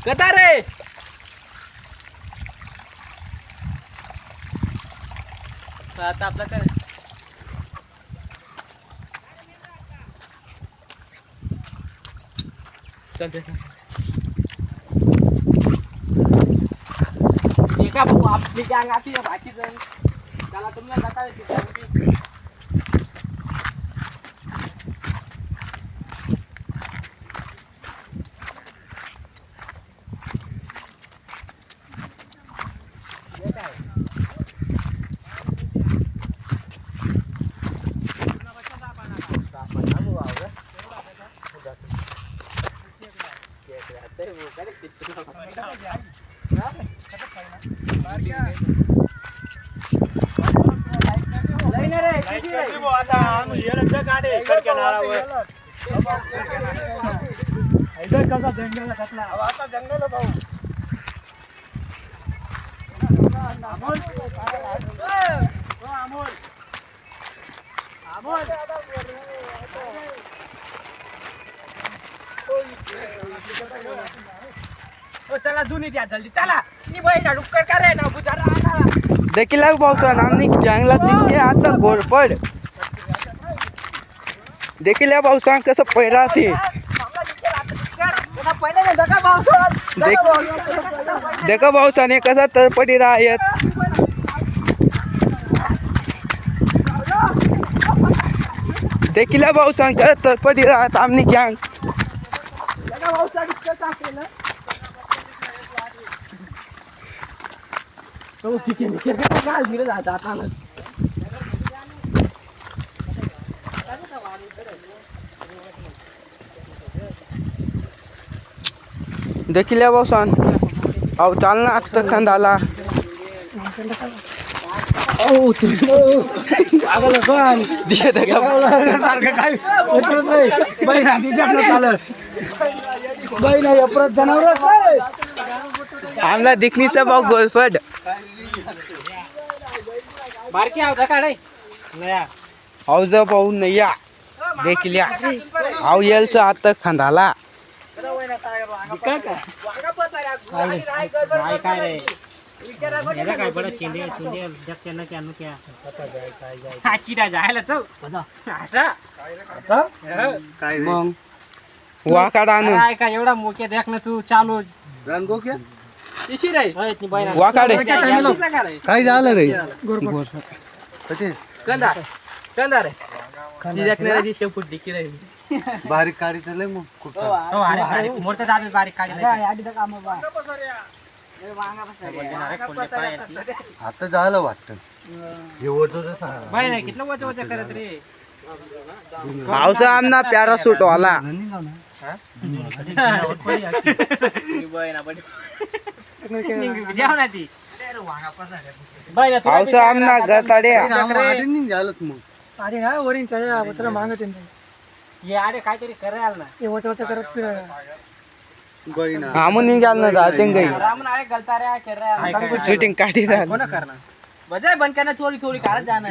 कथा रे आता आपला काय एका भाऊ आपली गँग आती है बाकी जण त्याला तुम्हाला जाता येते चला दोन्ही द्या जल्दी चला नी बैठा डुक्कर करे ना बुजारा देखील भाऊचा नामनी जंगलात निघते आता घोरपड देखील भाऊसा कसं पहिला ते देखा भाऊसाने कसा तरपडी राहत देखील भाऊसा कसं तरपडी राहत आमनी गँग तो चिकन काय दिलं जातं आता देखील भाऊसान अहो चाल ना आत्ता खांदाला आमला दिखणीचा भाऊ गोलफड बारकी आवता का नाही औज पाहून नाही या देखील या आव येलचं आता खांदाला मग वाकाडा आणून एवढा मोके देख ना तू चालू वाकाडे काय झालं रे कंदा कंदा रे ती देखणारी शेपूट दिकी रे बारीक काढी तर लय मग खूप मोठं दाबी बारीक काढी आता झालं वाटतं हे होतं कितलं वच वच करत रे पावसा आमना प्यारा सूट वाला पावसा आमना गताड्या झालं मग अरे हा वरील त्याला मागत ये अरे काहीतरी करायला ना ये वच वच करत बहिणा आमून निघाल ना जाते गई रामन अरे गलता रे कर रहा शूटिंग काढी कोण करना बजाय बंद करना थोड़ी थोड़ी काढत जाणं